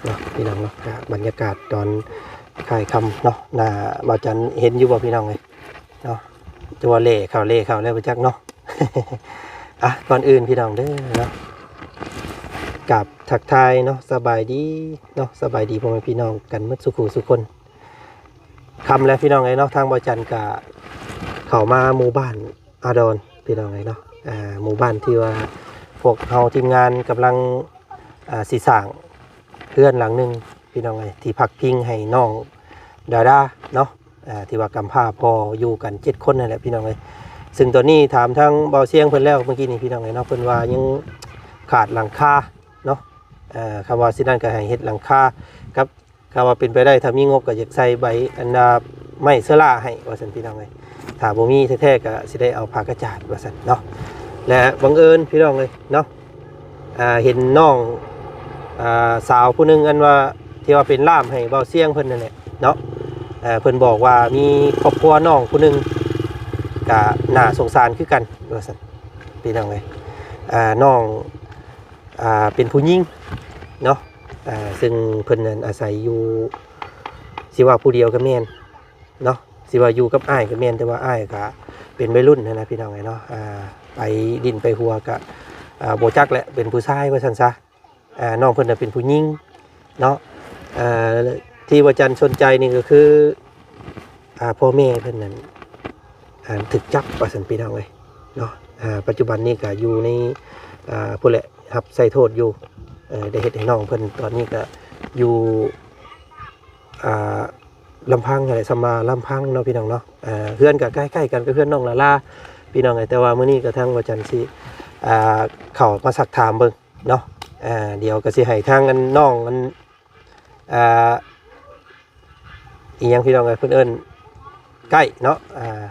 เนาะพี่น้องเนาะบรรยากาศตอนค่ายคำเนาะน่าบ่าวจันเห็นอยู่บ่พี่น้องเลยเนาะตัวเล่ข่าวแล้วไปจักเนาะ อ่ะก่อนอื่นพี่น้องเด้อเนาะกับทักทายเนาะสบายดีเนาะสบายดีพ่อแม่พี่น้องกันหมดสุขุสุคนคำแล้วพี่น้องเลยเนาะทางบ่าวจันกะเข้ามาหมู่บ้านอาดอนพี่น้องเลยเนาะหมู่บ้านที่ว่าพวกเฮาทีมงานกำลังสิสร้างเพื่อนหลังหนึ่งพี่น้องเลยที่พักพิงให้น้องดาดาเนาะที่ว่ากำพร้าพออยู่กัน7 คนนั่นแหละพี่น้องเลยซึ่งตอนนี้ถามทางเบาเสียงเพิ่นแล้วเมื่อกี้นี่พี่น้องเลยเนาะเพิ่นว่ายังขาดหลังคาเนาะคำว่าสินั่นก็ให้เฮ็ดหลังคาครับคำว่าเป็นไปได้ถ้ามีงบก็อยากใส่ใบอันดาไม้เสื้อล่าให้ว่าซั่นพี่น้องเลยถ้าบ่มีแท้ๆก็สิได้เอาผ้ากระจาดว่าซั่นเนาะและบังเอิญพี่น้องเลยเนาะเห็นน้องสาวผู้หนึงอันว่าที่ว่าเป็นล่ามให้เบาเสียงเพิ่นนั่นแหละเนาะเพิ่นบอกว่ามีครอบครัวน้องผู้หนึงก็น่าสงสารคือกันว่าซั่นพี่น้องเลยน้องเป็นผู้หญิงเนาะซึ่งเพิ่นนั้นอาศัยอยู่สิว่าผู้เดียวกับแม่นเนาะสิว่าอยู่กับอ้ายกับแม่นแต่ว่าอ้ายก็เป็นวัยรุ่นนะพี่น้องเลยเนาะไปดินไปหัวก็บ่จักแหละเป็นผู้ชายว่าซั่นซะน้องเพิ่นน่ะเป็นผู้หญิงเนาะที่ว่าจันสนใจนี่ก็คือพ่อแม่เพิ่นนั้นถึกจับว่าซั่นพี่น้องเลยเนาะปัจจุบันนี้ก็อยู่ในผู้แหละรับใส่โทษอยู่ได้เฮ็ดให้น้องเพิ่นตอนนี้ก็อยู่ลำพังอะไรสมาลำพังเนาะพี่น้องเนาะเพื่อนก็ใกล้ๆกันก็เพื่อนน้องลาลาพี่น้องไงแต่ว่ามื้อนี้ก็ทางว่าจันสิเข้ามาสักถามเบิ่งเนาะเดี๋ยวก็สิให้ทางอันน้องอันอีหยังพี่น้องไงเพิ่นเอิ้นใกล้เนาะ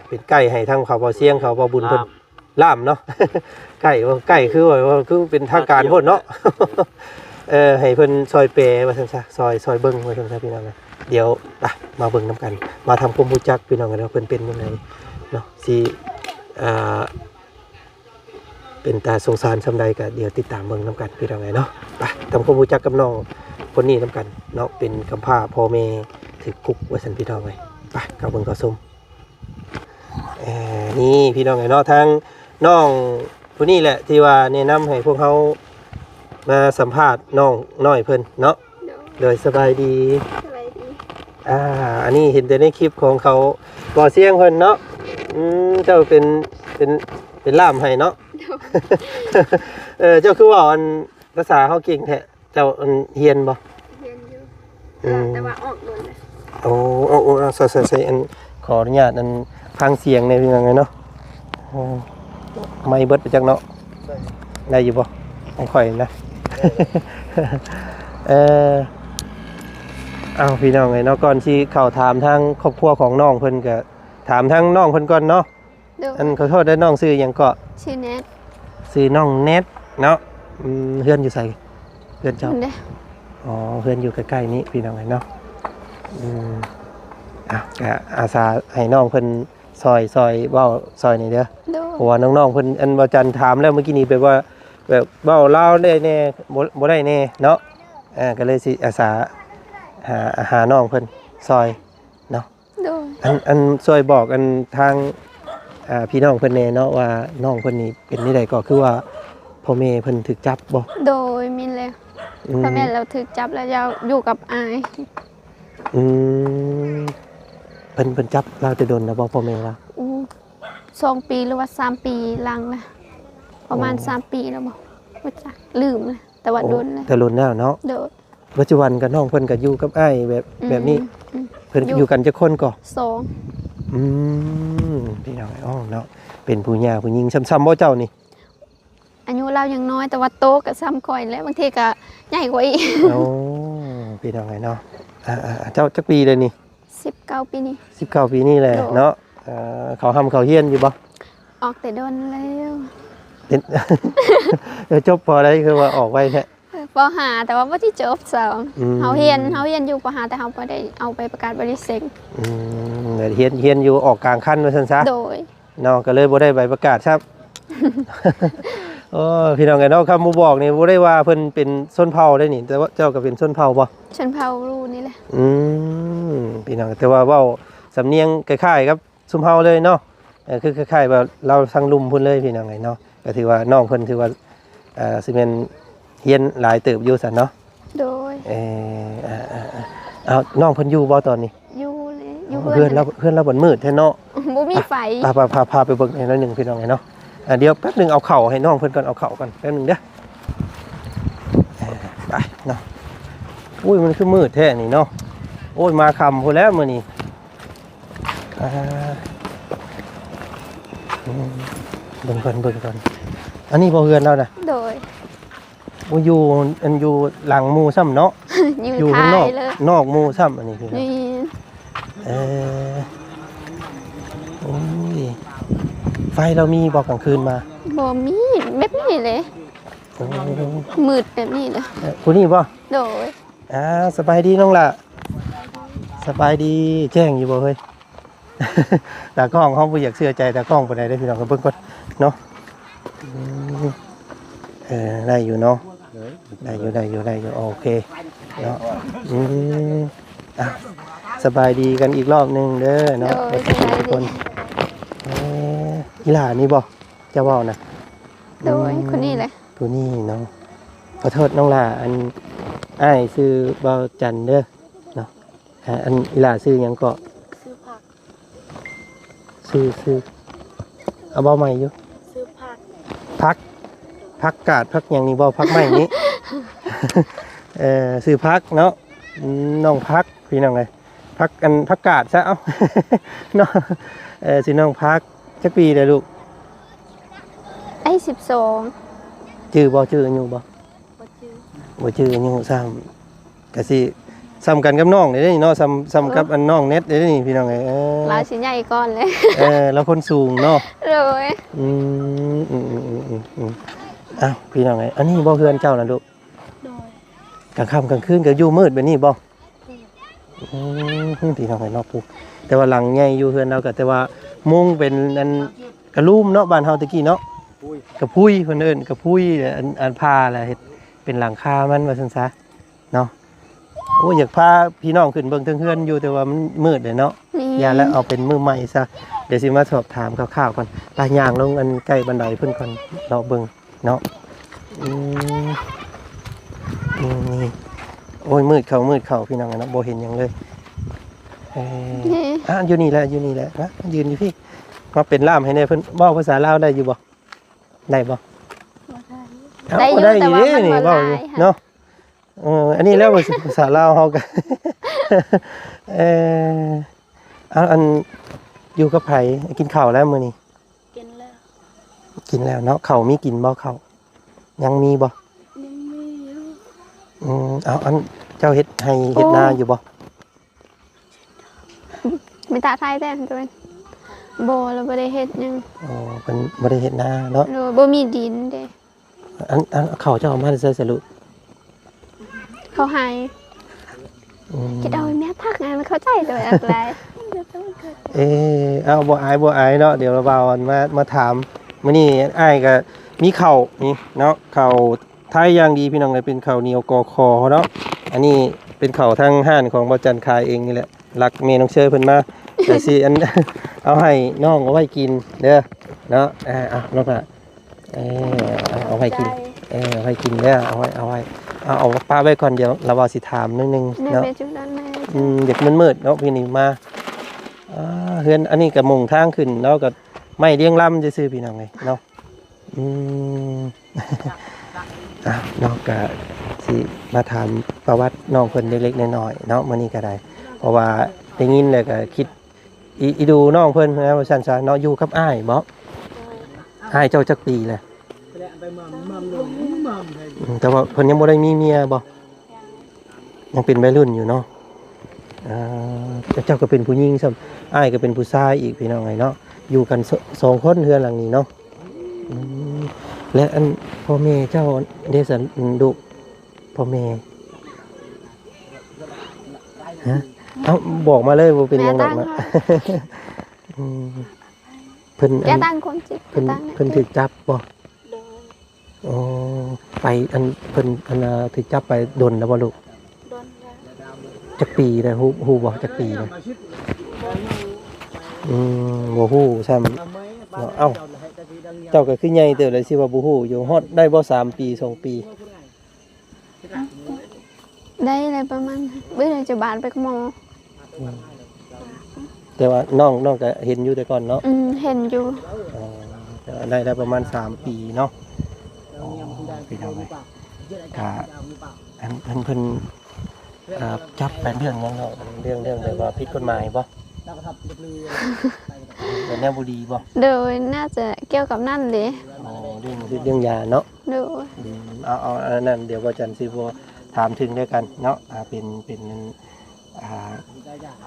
เป็นใกล้ให้ทางเขาบ่เสียงเขาบ่บุญเพิ่นล่ามเนาะ ใกล้คือว่าคือเป็นทางการโพดเนาะ ให้เพิ่นซอยเปว่าซั่นซะซอยเบิ่งว่าซั่นซะพี่น้องนะเดี๋ยวมาเบิ่งนํกันมาทำความรู้จักพี่น้องกันว่าเพิ่นเป็นจังไดเนาะสิเป็นตาสงสารซำใดก็เดี๋ยวติดตามเบิ่งนํกันพี่น้องเนาะไปทำความรู้จักกับน้องคนนี้นํกันเนาะเป็นกำพร้าพ่อแม่ถึกคุกว่าซั่นพี่น้องไปเข้าเบิ่งเข้าชมนี่พี่น้องเนาะทางน้องผู้นี้แหละที่ว่าแนะนำให้พวกเขามาสัมภาษณ์น้องน้อยเพิ่นเนาะโดยสบายดีอันนี้เห็นแต่ในคลิปของเขาบ่อเสียงเพิ่นเนาะเจ้าเป็นล่ามให้เนาะ เจ้าคือว่าอันภาษาเฮาเก่งแท้เจ้าอันเฮียนบ่เฮียนอยู่แต่ว่าออกโดนเลยโอ้ใส่อันขออนุญาตอันฟังเสียงในเป็นยังไงเนาะไม่เบิดไปจักเนาะได้อยู่บ่ของข่อยนะ เอาพี่น้องไงเนาะก่อนที่เข้าถามทางครอบครัวของน้องเพิ่นก็ถามทางน้องเพิ่นก่อนเนาะอันขอโทษได้น้องชื่อหยังก็ชื่อเน็ตชื่อน้องเน็ตเนาะเฮือนอยู่ไสเฮือนเจ้าอ๋อเฮือนอยู่ใกล้ๆนี้พี่น้องไงเนาะก็อาสาให้น้องเพิ่นซอยเว้าซอยนี่เด้อเพราะว่าน้องๆเพิ่นอันบ่จันถามแล้วเมื่อกี้นี้แบบว่าแบบเว้าลาวได้แน่บ่ได้แน่เนาะก็เลยสิอาสาหาน้องเพิ่นซอยเนาะอันซอยบอกอันทางพี่น้องเพิ่นแน่เนาะว่าน้องเพิ่นนี่เป็นนี่ใดก็คือว่าพ่อแม่เพิ่นถูกจับบ่โดยมินเลยพ่อแม่เราถูกจับแล้วเราอยู่กับอายเพิ่นจับเราจะโดนนะบ่พ่อแม่เรา2 ปีหรือว่า3 ปีหลังนะประมาณ3 ปีแล้วบ่ว่าจักลืมเลยแต่ว่าโดนเลยแต่โดนแล้วเนาะโดนปัจจุบันกับน้องเพิ่นก็อยู่กับอ้ายแบบนี้เพิ่นอยู่กันจักคนก่อ2พี่น้องเนาะเป็นผู้หญิงผู้หญิงซ้ำๆบ่เจ้านี่อายุเรายังน้อยแต่ว่าโตก็ซ้ำข่อยแล้วบางทีก็ใหญ่กว่าอีกพี่น้องเนาะเจ้าจักปีเลยนี่19 ปีนี่19 ปีนี่แหละเนาะเขาทำเขาเฮียนอยู่บ่ออกแต่โดนแล้วเป็นจบพอได้คือว่าออกไว้แท้ป.5แต่ว่าบ่ที่จบ2เฮาเฮียนอยู่ป.5แต่เฮาบ่ได้เอาไปประกาศบริษัทเฮียนอยู่ออกกลางคันว่าซั่นซะโดยเนาะก็เลยบ่ได้ใบประกาศครับ โอ้พี่น้องไงเนาะคำหมูบอกนี่บ่ได้ว่าเพิ่นเป็นชนเผ่าได้นี่แต่ว่าเจ้าก็เป็นชนเผ่าบ่ ชนเผ่ารูนี่แหละ พี่น้องแต่ว่าเว้าสำเนียงคล้ายๆกับชุมเฮาเลยเนาะคือคล้ายๆแบบเราทางลุมพุ่นเลยพี่น้องไงเนาะก็ถือว่าน้องเพิ่นถือว่าสิแม่นเรียนหลายเติบอยู่ซั่นเนาะ โดย เอาน้องเพิ่นอยู่บ่ตอนนี้ อยู่เลยอยู่ เพื่อนเราบ่มืดแท้เนาะ บ่มีไฟ พาไปเบิ่งให้หน่อยหนึงพี่น้องไงเนาะเดี๋ยวแป๊บหนึงเอาเข่าให้น้องเพิ่นก่อนเอาเข่าก่อนแป๊บหนึงเด้อไปเนาะอุ้ยมันคือมืดแท้นี่เนาะโอ้ยมาค่ำพุ่นแล้วมื้อนี้เบิ่งก่อนอันนี้บ่เฮือนเราน่ะ โดย บ่อยู่หลังหมู่ซ้ำเนาะ อยู่ ข้างน ท้า อก ยเลย นอกหมู่ซ้ำอันนี้พี่น้อง นี่ โอ้ยไฟเรามีบอกกลางคืนมา บ่มีแบบนี้เลย โอ้ มืดแบบนี้เลย คุณนี่บ่ โดย สบายดีน้องล่ะสบายดีแจ้งอยู่บ่เฮ้ย ตากล้องเขาบ่อยากเชื่อใจตากล้องปานใดได้อพี่น้องก็เบิ่งก่อนเนาะได้อยู่เนาะได้อยู่โอเคเนาะสบายดีกันอีกรอบหนึงเด้อเนาะ โดย ทุกคนอีหล่านี่บ่จะเว้านะ โดยคนนี้เลย ตัวนี้เนาะขอโทษน้องล่าอันอ้ายซื้อเบาจันเด้อเนาะอันอีหล่าซื้อหยังก็ ซื้อผัก ซื้อเอาเบาใหม่อยู่ ซื้อผัก พักกาดพักหยังนี่เบาพักใหม่นี้ ซื้อพักเนาะน้องพักพี่น้องเลยพักอันพักกาดซะเอ้า เนาะสิน้องพักจักปีเลยลูก ไอ้12 ชื่อบ่ชื่ออยู่บ่ บ่จื้อ บ่ชื่ออยู่ซ้ำก็สิซ้ำกันกับน้องนี่เด้นี่เนาะซ้ำกับอันน้องเน็ตเด้นี่พี่น้องเอ้ย ลาสิใหญ่ก่อนเลย แล้วคนสูงเนาะ โดย อ้าวพี่น้องเอ้ยอันนี้บ่เฮือนเจ้าน่ะลูก โดย กลางค่ำกลางคืนก็อยู่มืดแบบนี้บ่พี่น้องเอ้ยเนาะปุ๊แต่ว่าหลังใหญ่อยู่เฮือนเราก็แต่ว่ามุงเป็นอันกระลุ่มเนาะบ้านเฮาตะกี้เนาะกระพุ้ยเพิ่นเอิ้นกระพุ้ยอันผ้าแหละเฮ็ดเป็นหลังคามันว่าซั่นซะเนาะโอ้ยอยากพาพี่น้องขึ้นเบิ่งเทิงเฮือนอยู่แต่ว่ามันมืดเลยเนาะ นี่ อย่าแล้วเอาเป็นมือใหม่ซะเดี๋ยวสิมาสอบถามคร่าวๆก่อนตาย่างลงอันใกล้บันไดเพิ่นก่อนเราเบิ่งเนาะนี่โอ้ยมืดเข้าพี่น้องเนาะบ่เห็นหยังเลยนี่ อยู่นี่แหละนะยืนอยู่พี่มาเป็นล่ามให้แน่เพิ่นเว้าภาษาลาวได้อยู่บ่ได้บ่ บ่ได้ ได้อยู่แต่ว่า เด้ มัน นี่ บ่ เว้า ห อยู่ ลายค่ะ เนาะอันนี้แล้วภาษาลาวเฮากัน อันอยู่กับไผกินข้าวแล้วมื้อนี้ กินแล้ว กินแล้วเนาะข้าวมีกินบ่ข้าวยังมีบ่ ยังมีอยู่ อันเจ้าเฮ็ดให้เฮ็ดนาอยู่บ่ มีตาไทยแต่ตัวเป็นบ่แล้วบ่ได้เฮ็ดหยัง อ๋อเพิ่นบ่ได้เฮ็ดนาเนาะ โดยบ่มีดินเด้ อันข้าวเจ้าเอามาใส่สรุ เขาให้คิดเอาแม่พักไงมันเข้าใจโดยอะไร เอาบ่อายเนาะเดี๋ยวเราเบาอันมาถามมื้อนี้อ้ายก็มีข้าวนี่เนาะข้าวไทยอย่างดีพี่น้องเลยเป็นข้าวเหนียวกอคอเนาะอันนี้เป็นข้าวทางห้านของบ่จันขายเองนี่แหละรักแม่น้องเชยเพิ่นมาแต่สิอัน เอาให้น้องเอาไว้กินเด้อเนาะน้องอ่ะเอาไว้กินเอาไว้กินเด้อเอาไว้เอาป้าไว้ก่อนเดี๋ยวเราว่าสิถามนิดนึง แม่ เนาะ แม่จุดนั้นแม่ เด็กมันมืดเนาะพี่นี่มาเฮือนอันนี้ก็มุ่งทางขึ้นเนาะก็ไม่เลี้ยงล่ำจะซื้อพี่น้องไงเนาะน้องก็สิมาถามประวัติน้องเพิ่นเล็กๆน้อยๆเนาะมื้อนี้ก็ได้เพราะว่าได้ยินแล้วก็คิดอีดูน้องเพิ่นนะว่าซั่นซะเนาะอยู่กับอ้ายบ่อ้ายเจ้าจักปีแหละแต่ว่าเพิ่นยังบ่ได้มีเมียบ่ยังเป็นวัยรุ่นอยู่เนาะเจ้าก็เป็นผู้หญิงซ้ำอ้ายก็เป็นผู้ชายอีกพี่น้องไงเนาะอยู่กัน2คนเฮือนหลังนี้เนาะและอันพ่อแม่เจ้าเดซันดุพ่อแม่ฮะเอาบอกมาเลยว่าเป็นยังไงมาเพิ่น อย่าตั้งคนจิต เพิ่น ตั้งนะ เพิ่นถูกจับบ่ โดย อ๋อไปอันเพิ่นอันถึกจับไปดนแล้วบ่ลูก โดนแล้ว จักปีเลยฮู้บ่จักปีเลยบ่ฮู้ซ้ำเอ้าเจ้าก็คือใหญ่เติบเลยสิว่าบ่ฮู้อยู่ฮอดได้บ่3ปี2ปี ได้อะไรประมาณเบื่อจะบานไปกับหมอ แต่ว่าน้องก็เห็นอยู่แต่ก่อนเนาะ เห็นอยู่ อ๋อแต่ว่าได้ประมาณ3ปีเนาะอ๋อพี่น้องเอ้ยก็อันเพิ่นจับเป็นเรื่องยังเนาะเรื่องแบบว่าผิดกฎหมายบ่เป็นแนวบ่ดีบ่ โดยน่าจะเกี่ยวกับนั่นเลย อ๋อเรื่องยาเนาะ โดย เอาอันนั้นเดี๋ยวว่าจันทร์สิบ่ถามถึงด้วยกันเนาะเป็น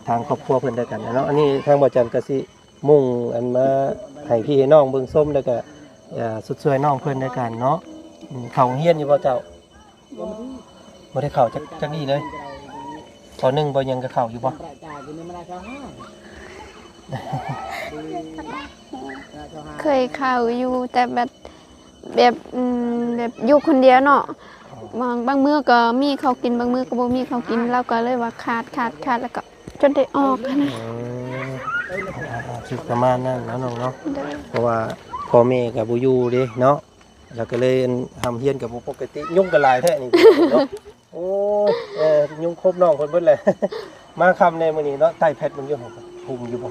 ทางครอบครัวเพิ่นด้วยกันเนาะอันนี้ทางบ่จันทร์ก็สิมุ่งอันมาให้พี่ให้น้องเบิ่งส้มแล้วก็สุดสวยน้องเพิ่นด้วยกันเนาะเข้าโรงเรียนอยู่บ่เจ้าบ่ได้เข้าจักนี่เลยป .1 บ่ยังก็เข้าอยู่บ่ เคยเข้าอยู่แต่แบบอยู่คนเดียวเนาะบางมื้อก็มีเขากินบางมื้อก็บ่มีเขากินเราก็เลยว่าขาดแล้วก็จนได้ออกนะ สิประมาณนั้นเนาะน้องเนาะ โดย เพราะว่าพ่อแม่ก็บ่อยู่เด้เนาะแล้วก็เลยทำเฮียนกับบ่ปกติยุ่งก็หลายแท้นี่เนาะโอ้ยุ่งครบน้องเพิ่นเบิดเลย มาคำในมื้อนี้เนาะใต้แพทมันอยู่ภูมิอยู่บ่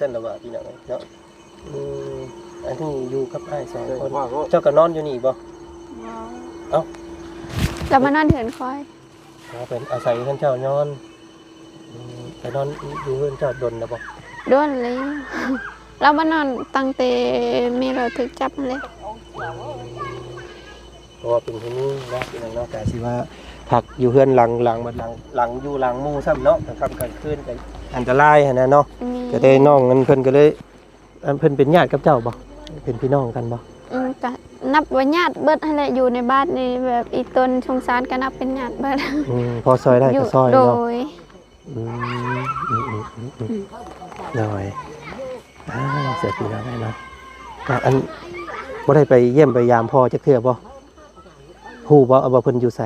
ซั่นล่ะว่าพี่น้องเนาะอันนี้อยู่กับอ้าย2คนเจ้าก็นอนอยู่นี่บ่ เรามานอนเถินคอย เป็นอาศัยเพิ่นเจ้านอนไปนอนอยู่เพิ่นเจ้าดนแล้วบ่ โดนเลย เรามานอนตั้งแต่มีเราถึกจับมาเลย เพราะว่าเป็นที่นี่เนาะพี่น้องเนาะแต่สิว่าผักอยู่เฮือนหลังบัดหลังอยู่หลังหมู่ซ้ำเนาะกลางค่ำกลางคืนก็อันตรายหั่นน่ะเนาะ ก็ได้น้องเงินเพิ่นก็เลยเพิ่นเป็นญาติกับเจ้าบ่เป็นพี่น้องกันบ่ ก็นับว่าญาติเบิดอะไรอยู่ในบ้านในแบบอีตนสงสารก็นับเป็นญาติเบิด พอซอยได้ก็ซอย โด เนาะ ย หน่อยเสียพี่น้องได้เนาะก็อันบ่ได้ไปเยี่ยมไปยามพ่อจักเทื่อบ่ฮู้บ่ว่าเพิ่นอยู่ไส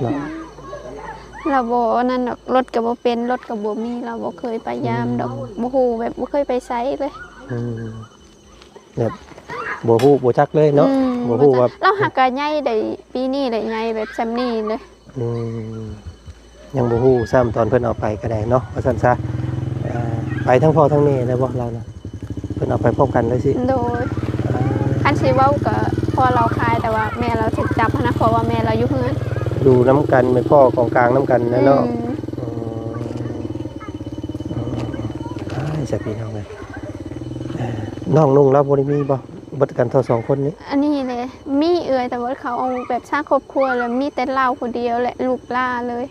เนาะ เราบ่นั่นดอกรถก็บ่เป็นรถก็บ่มีเราบ่เคยไปยามดอกบ่ฮู้แบบบ่เคยไปไสเลย แบบบ่ฮู้บ่จักเลยเนาะบ่ฮู้ว่า เราหักก็ใหญ่ได้ปีนี้ได้ใหญ่แบบซำนี้เลย ยังบ่ฮู้ซ้ำตอนเพิ่นเอาไปก็ได้เนาะว่าซั่นซะไปทั้งพ่อทั้งแม่ได้บ่เรานะเพิ่นเอาไปพร้อมกันเลยสิ โดยคันสิเว้าก็พอเราคายแต่ว่าแม่เราถูกจับนะเพราะว่าแม่เราอยู่เฮือน ดูน้ำกันเป็นพ่อของกลางน้ำกันนะเนาะสักปีน้องเลยน้องนุ่งแล้วบริมีบ่บัดกันเท่า2คนนี้ อันนี้เลยมีแต่ว่าเขาเอาแบบสร้างครอบครัวแล้วมีแต่เราคนเดียวแหละลูกล่าเลย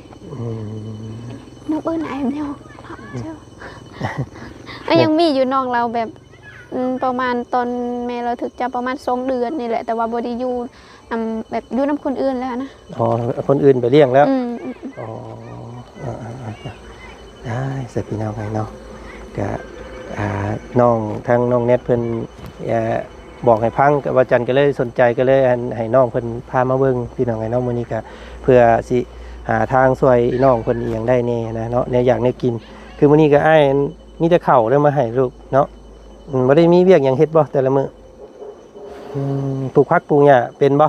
น้องไหนไม่ออกเจ้าก็ยังมีอยู่น้องเราแบบประมาณตอนแม่เราถึกจะประมาณ2 เดือนนี่แหละแต่ว่าบไดีอยู่แบบอยู่น้ำคนอื่นแล้วนะ อ๋อคนอื่นไปเลี้ยงแล้วอ๋อได้สักปีน้องไงเนาะก็น้องทางน้องเน็ตเพิ่นบอกให้พังกับว่าจันก็เลยสนใจก็เลยให้น้องเพิ่นพามาเบิ่งพี่น้องไงน้องมื้อนี้ก็เพื่อสิหาทางช่วยน้องเพิ่นอีหยังได้แน่นะเนาะเนี่ยอยากได้กินคือมื้อนี้ก็อ้ายมีแต่ข้าวเด้มาให้ลูกเนาะบ่ได้มีเวียกหยังเฮ็ดบ่แต่ละมื้อปลูกผักปลูกหญ้าเป็นบ่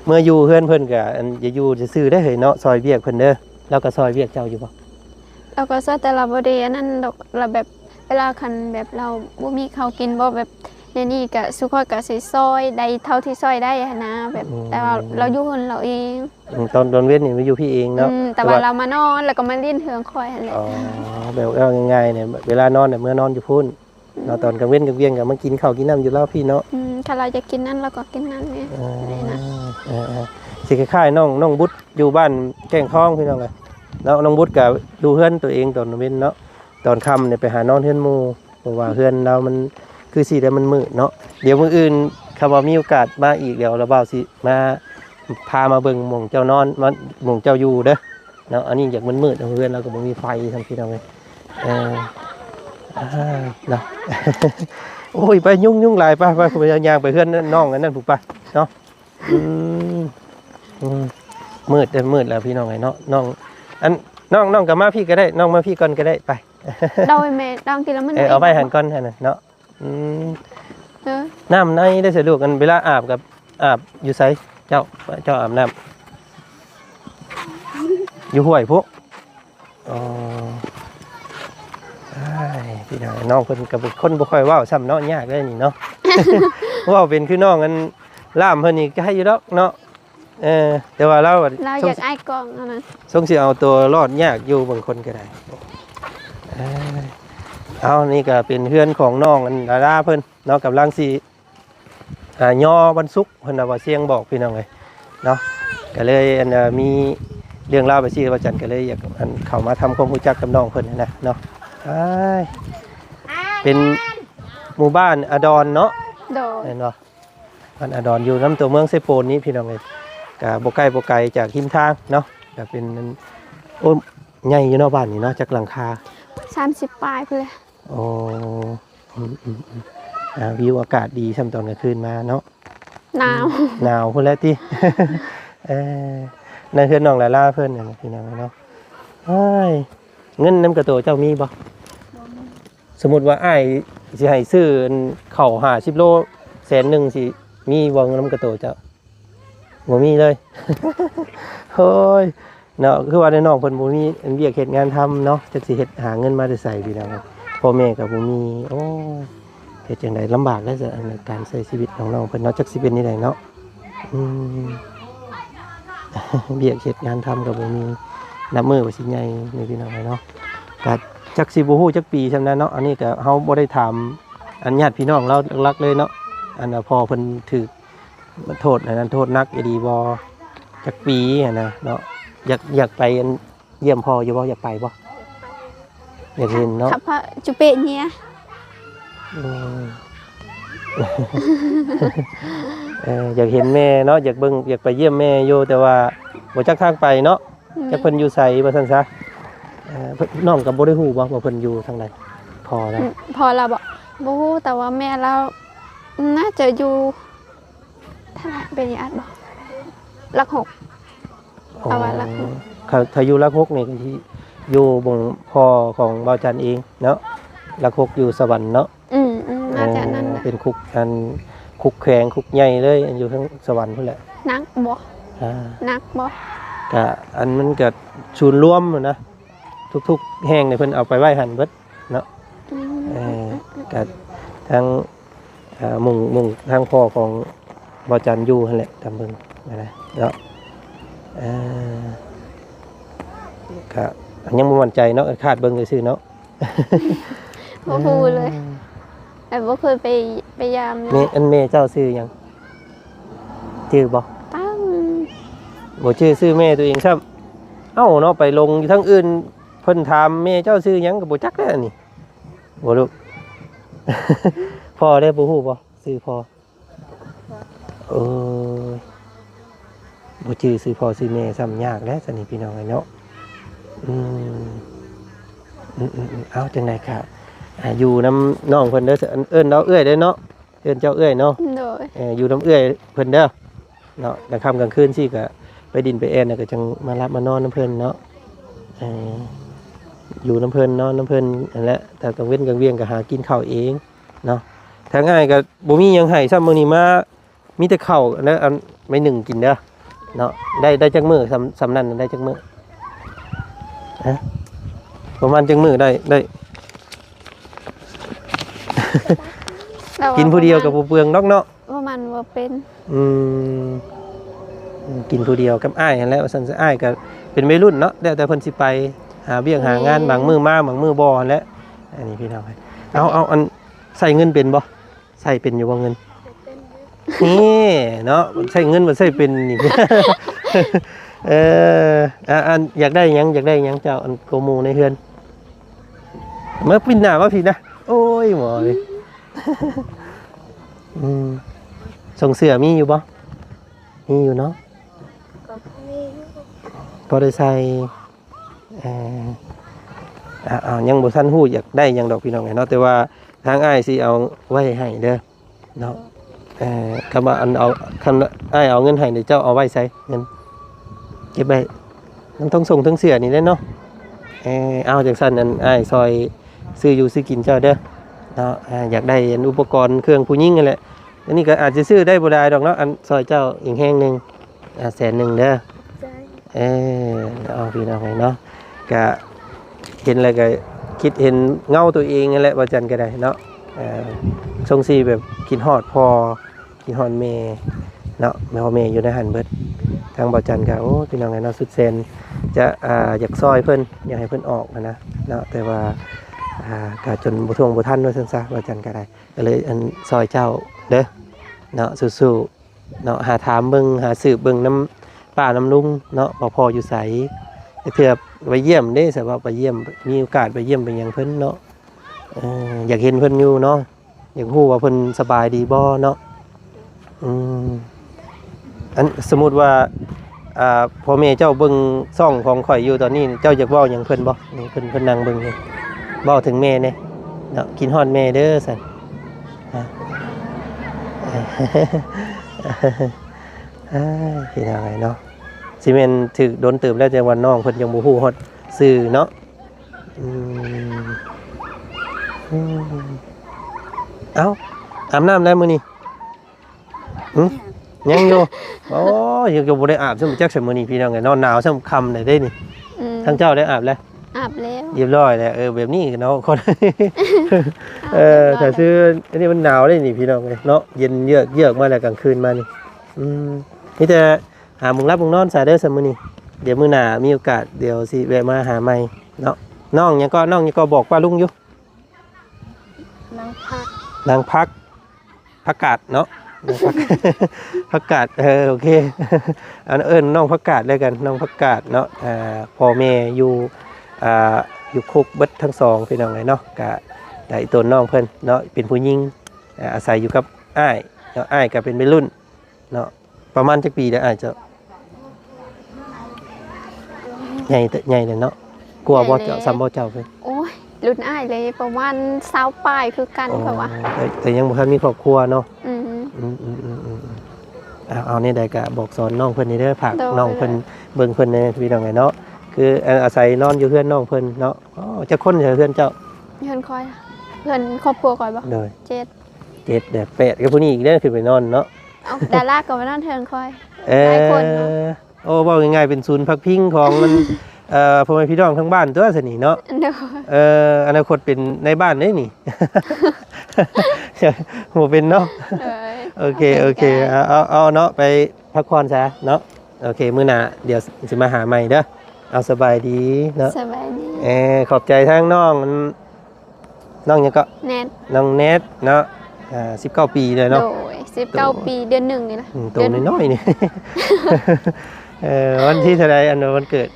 เมื่ออยู่เฮือนเพิ่นก็อย่าอยู่ซื่อๆได้เฮ้ยเนาะซอยเวียกเพิ่นเด้อแล้วก็ซอยเวียกเจ้าอยู่บ่ เราก็ซะแต่เราบ่ได้นั่นดอกเราแบบเวลาคันแบบเราบ่มีข้าวกินบ่แบบในนี่ก็สุขอยก็สิซอยได้เท่าที่ซอยได้นะแบบแต่ว่าเราอยู่เฮือนเราเอง ตอนเว้นนี่มาอยู่พี่เองเนาะ แต่ว่าเรามานอนแล้วก็มาลิ้นเฮืองคอยอะไร อ๋อแบบเอาง่ายๆเนี่ยเวลานอนเนี่ยเมื่อนอนอยู่พุ่นเนาะตอนกลางเว้นกลางเวียนก็มากินข้าวกินน้ำอยู่แล้วพี่เนาะ ถ้าเราจะกินนั่นเราก็กินนั่นเนี่ยนะ สิคล้ายๆน้องบุตรอยู่บ้านแก้งคลองพี่น้องเลยแล้วน้องบุตรก็ดูเฮือนตัวเองตอนเว้นเนาะตอนค่ำเนี่ยไปหานอนเฮือนหมู่เพราะว่าเฮือนเรามันคือสิได้มันมืดเนาะเดี๋ยวมื้ออื่นคำว่ามีโอกาสมาอีกเดี๋ยวเราเบาสิมาพามาเบิ่งหม่องเจ้านอนมาหม่องเจ้าอยู่เด้อเนาะอันนี้อยากมันมืดเฮือนเราก็บ่มีไฟทำพี่น้องเลย เนาะ โอ้ยไปยุ่งหลายไปไปย่างไปเพื่อนน้องอันนั้นผูกไปเนาะมืดแล้วพี่น้องไงเนาะน้องอันน้องกับมาพี่ก็ได้น้องมาพี่ก่อนก็ได้ไป โดยแม่ดองกินแล้วมัน เอาไปหันก่อนหันเนาะน้ำในได้สะดวกกันเวลาอาบกับอาบอยู่ไสเจ้าอาบน้ำอยู่ห้วยพวกอ๋อพี่น้องเพิ่นก็เป็นคนบ่ค่อยเว้าซ้ำเนาะยากเลยนี่เนาะ เว้าเป็นคือน้องกันล่ามเพิ่นนี่ก็ให้อยู่ดอกเนาะแต่ว่าเราอยากอายกล้องอันนั้นทรงสิเอาตัวรอดยากอยู่บางคนก็ได้เอานี่ก็เป็นเพื่อนของน้องอันดาราเพิ่นเนาะกำลังสิย่อวันศุกร์เพิ่นว่าเสียงบอกพี่น้องเลยเนาะก็เลยมีเรื่องเล่าไปสิว่าจันก็เลยอยากเข้ามาทำความรู้จักกับน้องเพิ่นนะเนาะเป็นหมู่บ้านอดอนเนาะเห็นบ่บ้านอดอนอยู่น้ำตัวเมืองไซโปนนี้พี่น้องเลยก็บ่ไกลจากหิมทางเนาะก็เป็นโอ้ใหญ่อยู่เนาะบ้านนี่เนาะจากหลังคา30ปลายพุ่นเลยโอ้วิวอากาศดีช่ำตอนกลางคืนมาเนาะหนาวพุ่นแล้วตินั่นคือน้องลาล่าเพิ่นน่ะพี่น้องเนาะเงินน้ำกระโตเจ้ามีบ่สมมุติว่าอ้ายสิให้ซื้อข้าว50โล100,000สิมีบ่เงินน้ำกระโตเจ้าบ่มีเลย โอ้ยเนาะคือว่าได้น้องเพิ่นบ่มีเวียกเฮ็ดงานทำเนาะจักสิเฮ็ดหาเงินมาได้ใส่พี่น้องพ่อแม่ก็บ่มีโอ้เฮ็ดจังได๋ลำบากแล้วในการใช้ชีวิตของน้องเพิ่นเนาะจักสิเป็นนี่ได้เนาะเวียกเฮ็ดงานทำก็บ่มีนับมื้อว่าสิใหญ่นี่พี่น้องเนาะก็จักสิบ่ฮู้จักปีซำนั้นเนาะอันนี้ก็เฮาบ่ได้ถามอันญาติพี่น้องเราหลักๆเลยเนาะอันน่ะพ่อเพิ่นถูกโทษอันนั้นโทษนักอีดีบ่จักปีนะเนาะอยากไปเยี่ยมพ่ออยู่บ่อยากไปบ่อยากเห็นเนาะขับพระจุเปะเนี่ยอยากเห็นแม่เนาะอยากเบิ่งอยากไปเยี่ยมแม่อยู่แต่ว่าบ่จักทางไปเนาะจักเพิ่นอยู่ไสว่าซั่นซะน้องก็บ่ได้ฮู้บ่ว่าเพิ่นอยู่ทางใดพอแล้วพอเราบ่ฮู้แต่ว่าแม่เราน่าจะอยู่ท่าเป็นญาติบ่ลัก6เอาว่าลัก6ถ้าอยู่ลัก6นี่ก็สิอยู่บ่งพ่อของบ่าวจันเองเนาะลัก6อยู่สวรรค์เนาะน่าจะนั่นเป็นคุกแขวงคุกใหญ่เลยอยู่ทั้งสวรรค์พุ่นแหละนักบ่นักบ่ก็อันมันก็ศูนย์รวมนะทุกๆแห่งเนี่ยเพิ่นเอาไปไว้หั่นเบิดเนาะก็ทั้งมุ่งทางพ่อของบ่าวจันอยู่หั่นแหละตามเบิ่งนะเนาะก็ยังบ่มั่นใจเนาะคาดเบิ่งซื่อๆเนาะบ่ฮู้เลยแต่บ่เคยไปยามนี่อันแม่เจ้าชื่อหยังชื่อบ่ตั้งบ่ชื่อแม่ตัวเองครับเอ้าเนาะไปลงอยู่ทั้งอื่นเพิ่นถามแม่เจ้าชื่อหยังก็บ่จักแล้วนี่บ่รู้ พ่อได้บ่ฮู้บ่ชื่อพ่อบ่ชื่อพ่อชื่อแม่ซ้ำยากแล้วซั่นนี่พี่น้องเนาะเอาจังได๋ครับอยู่น้ำน้องเพิ่นเด้อเอิ้นเราเอื้อยเด้อเนาะเอิ้นเจ้าเอื้อยเนาะอยู่น้ำเอื้อยเพิ่นเด้อเนาะกลางค่ำกลางคืนสิก็ไปดินไปแอนก็จังมารับมานอนน้ำเพิ่นเนาะอยู่น้ำเพิ่นนอนน้ำเพิ่นนั่นแหละแต่กลางเว้นกลางเวียงก็หากินข้าวเองเนาะถ้าง่ายก็บ่มีหยังให้ซ้ำมื้อนี้มามีแต่ข้าวแล้วอันไม่นึ่งกินเด้อเนาะได้จักมื้อสำนั้นได้จักมื้อประมาณจักมื้อได้กินผู้เดียวกับผู้เปลืองนอกเนาะว่ามันว่าเป็นกินผู้เดียวกับอ้ายนั่นแหละว่าซั่นซะอ้ายก็เป็นวัยรุ่นเนาะแล้วแต่เพิ่นสิไปหาเบี้ยงหางานบางมื้อมาบางมื้อบ่นั่นแหละอันนี้พี่น้องเอาอันใส่เงินเป็นบ่ใส่เป็นอยู่บ่เงินนี่เนาะใส่เงินบ่ใส่เป็นนี่ อันอยากได้หยังเจ้าอันโกหมู่ในเฮือนมาปิ่นหน้ามาพี่นะโอ้ยหมอเลยส่งเสื้อมีอยู่บ่มีอยู่เนาะพอได้ใส่ ยังบ่ทันฮู้อยากได้หยังดอกพี่น้องไงเนาะแต่ว่าทางอ้ายสิเอาไว้ให้เด้อเนาะคำว่าอันเอาคำอ้ายเอาเงินให้เดี๋ยวเจ้าเอาไว้ใส่เงินเก็บไว้มันต้องส่งถึงเสียนี่แหละเนาะเอาจังซั่นอันอ้ายซอยซื้ออยู่ซื้อกินเจ้าเด้อเนาะอยากได้อันอุปกรณ์เครื่องผู้หญิงนั่นแหละอันนี้ก็อาจจะซื้อได้บ่ได้ดอกเนาะอันซอยเจ้าอีกแห่งนึง100,000เด้อ ใจ เอาพี่น้องไงเนาะก็เห็นอะไรก็คิดเห็นเงาตัวเองนั่นแหละว่าจันก็ได้เนาะทรงซีแบบคิดฮอดพอคิดฮอดเมเนาะแม่ว่าเมอยู่ในหันเบิดทางบ่จันก็โอ้พี่น้องไงเนาะสุดเซนจะอยากซอยเพิ่นอยากให้เพิ่นออกนะเนาะแต่ว่าก็จนบ่ทวงบ่ทันว่าซั่นซะว่าจันก็ได้ก็เลยอันซอยเจ้าเด้อเนาะสู้ๆเนาะหาถามเบิ่งหาสืบเบิ่งน้ำป้าน้ำลุงเนาะพออยู่ใสเถื่อไปเยี่ยมได้สำหรับไปเยี่ยมมีโอกาสไปเยี่ยมไปยังเพิ่นเนาะอยากเห็นเพิ่นอยู่เนาะอยากรู้ว่าเพิ่นสบายดีบ่เนาะอันสมมุติว่าพ่อแม่เจ้าเบิ่งซ่องของข่อยอยู่ตอนนี้เจ้าอยากเว้าหยังเพิ่นบ่นี่เพิ่นนั่งเบิ่งนี่เว้าถึงแม่แน่เนาะกินฮอดแม่เด้อซั่นพี่น้องไงเนาะซีเมนถึกโดนตื่มแล้วแต่วันน้องเพิ่นยังบ่ฮู้ฮอดซื่อเนาะเอ้าอาบน้ำแล้วมื้อนี้ยังอยู่โอ้ยังบ่ได้อาบซั่นจักซั่นมื้อนี้พี่น้องไงนอนหนาวซั่นค่ำได้นี่ทั้งเจ้าได้อาบแล้วอาบแล้วเรียบร้อยแล้วแบบนี้เนาะคนแต่ซื้ออันนี้มันหนาวได้นี่พี่น้องไงเนาะเย็นเยือกมาแล้วกลางคืนมานี่นี่แต่หามุงรับมุงนอนสายเด้อสมื้อนี้เดี๋ยวมื้อหน้ามีโอกาสเดี๋ยวสิแวะมาหาใหม่เนาะน้องยังก็บอกป้าลุงอยู่นางพักผักกาดเนาะผักกาดโอเคอันน้องผักกาดเลยกันน้องผักกาดเนาะพ่อแม่อยู่คุกเบิดทั้งสองพี่น้องเลยเนาะก็ได้ตัวน้องเพิ่นเนาะเป็นผู้หญิงอาศัยอยู่กับอ้ายเนาะอ้ายก็เป็นวัยรุ่นเนาะประมาณจักปีแล้วอ้ายจะใหญ่เลยเนาะกลัวบ่เจ้าซ้ำบ่เจ้าเพิ่นโอ้ยรุ่นอ้ายเลยประมาณ20ปลายคือกันเพราะว่าแต่ยังบ่ทันมีครอบครัวเนาะเอาเนี่ยได้ก็บอกสอนน้องเพิ่นนี่เด้อฝากน้องเพิ่นเบิ่งเพิ่นในพี่น้องไงเนาะคืออาศัยนอนอยู่เพื่อนน้องเพิ่นเนาะจะคนเพื่อนเจ้าเพื่อนคอยเพื่อนครอบครัวคอยบ่7เด็ก8กับผู้นี้อีกเด้อขึ้นไปนอนเนาะเอาดาราก็มานอนเพื่อนคอยหลายคนโอ้เว้าง่ายๆเป็นศูนย์พักพิงของมันพ่อแม่พี่น้องทั้งบ้านตัวซะนี่เนาะอนาคตเป็นในบ้านได้นี่โหเป็นเนาะโอเคเอาเนาะไปพักผ่อนซะเนาะโอเคมื้อหน้าเดี๋ยวสิมาหาใหม่เด้อเอาสบายดีเนาะสบายดีขอบใจทั้งน้องยังก็เน็ตน้องเน็ตเนาะ19 ปีเลยเนาะโอ้ย19 ปีเดือน1นี่นะตัวน้อยๆนี่วันที่เท่าไรอันวันเกิด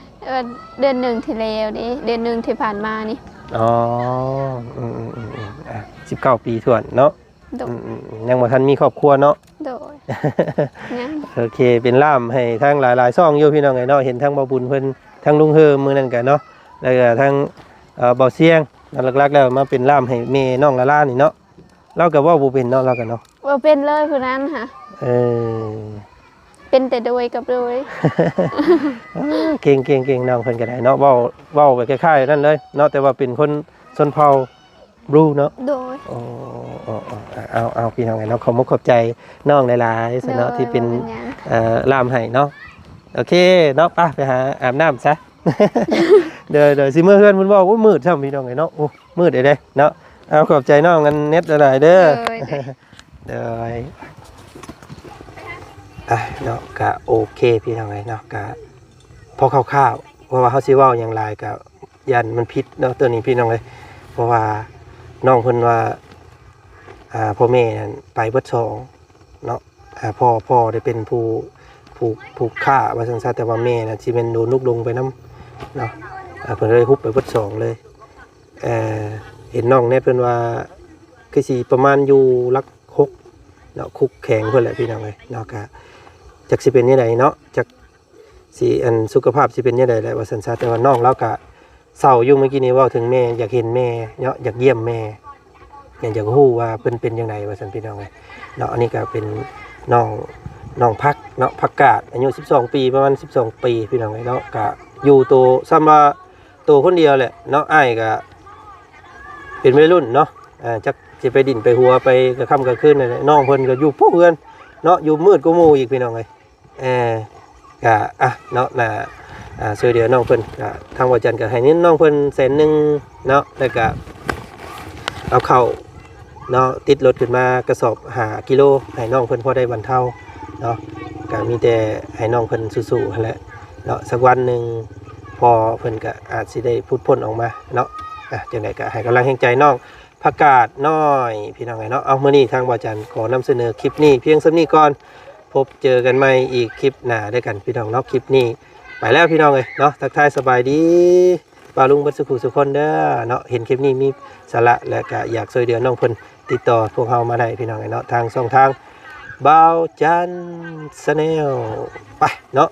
เดือน1ที่แล้วนี่เดือน1ที่ผ่านมานี่อ๋อ19 ปีส่วนเนาะยังบ่ทันมีครอบครัวเนาะโดยโอเคเป็นล่ามให้ทั้งหลายๆซ่องอยู่พี่น้องไงเนาะเห็นทั้งบ่บุญเพิ่นทั้งลุงเฮิมมื้อนั้นกันเนาะแล้วก็ทั้งบ่เสียงหลักๆแล้วมาเป็นล่ามให้แม่น้องละลานี่เนาะเราก็ว่าบ่เป็นเนาะเราก็เนาะบ่เป็นเลยผู้นั้นค่ะเป็นแต่โดยกับโดยเก่งน้องเพิ่นก็ได้เนาะเว้าไปคล้ายๆนั่นเลยเนาะแต่ว่าเป็นคนชนเผ่าบลูเนาะโดยเอาพี่น้องไงเนาะขอบใจน้องหลายๆเนาะที่เป็นล่ามให้เนาะโอเคเนาะไปหาอาบน้ำซะเดี๋ยวสิเมื่อเพื่อนมันบอกว่ามืดใช่ไหมพี่น้องไงเนาะโอ้มืดเลยเนาะเอาขอบใจน้องกันเน็ตอะไรเด้อเดี๋ยวเนาะก็โอเคพี่น้องไงเนาะก็พอคร่าวๆเพราะว่าเขาซิว่าอย่างไรก็ยันมันพิษเนาะตัวนี้พี่น้องเลยเพราะว่าน้องเพิ่นว่าพ่อแม่ไปเบิดสองเนาะพ่อได้เป็นผู้ฆ่าว่าซั่นซะแต่ว่าแม่น่ะสิเป็นโดนลูกลงไปนำเนาะเพิ่นเลยฮุบไปเบิดสองเลยเห็นน้องเนี่ยเพิ่นว่าคือสิประมาณอยู่ลัก6เนาะคุกแข็งเพิ่นแหละพี่น้องเอ้ยเนาะก็จักสิเป็นจังไดเนาะจักสิสุขภาพสิเป็นจังไดแหละว่าซั่นซะแต่ว่าน้องเราก็ เศร้าอยู่เมื่อกี้นี้เว้าถึงแม่อยากเห็นแม่เนาะอยากเยี่ยมแม่อยากฮู้ว่าเพิ่นเป็นจังไดว่าซั่นพี่น้องเอ้ยเนาะอันนี้ก็เป็นน้องพักเนาะผักกาดอายุ12ปีประมาณ12ปีพี่น้องเอ้ยเนาะก็อยู่โตซ้ำว่าโตคนเดียวแหละเนาะอ้ายก็เป็นวัยรุ่นเนาะจักสิไปดินไปหัวไปกระค่ำกระคืนนั่นแหละน้องเพิ่นก็อยู่พวกเพื่อนเนาะอยู่มืดกว่าหมู่อีกพี่น้องเอ้ยก็เนาะน่ะช่วยเหลือน้องเพิ่นก็ทางว่าจันทร์ก็ให้นิดน้องเพิ่น100,000เนาะแล้วก็เอาเข้าเนาะติดรถขึ้นมากระสอบ5 กิโลให้น้องเพิ่นพอได้บรรเทาเนาะก็มีแต่ให้น้องเพิ่นสู้ๆหั่นแหละเนาะสักวันหนึงพอเพิ่นก็อาจสิได้พูดพ้นออกมาเนาะจังได๋ก็ให้กำลังแรงใจน้องผักกาดน้อยพี่น้องเนาะเอามื้อนี้ทางบ่จันทร์ขอนำเสนอคลิปนี้เพียงส่ำนี้ก่อนพบเจอกันใหม่อีกคลิปหน้าด้วยกันพี่น้องเนาะคลิปนี้ไปแล้วพี่น้องเอ้ยเนาะทักทายสบายดีป้าลุงบัดสุขุสุคนเด้อเนาะเห็นคลิปนี้มีสาระและก็อยากช่วยเหลือน้องเพิ่นติดต่อพวกเฮามาได้พี่น้องเนาะทางช่องทางบ่าวจันทร์แนลไปเนาะ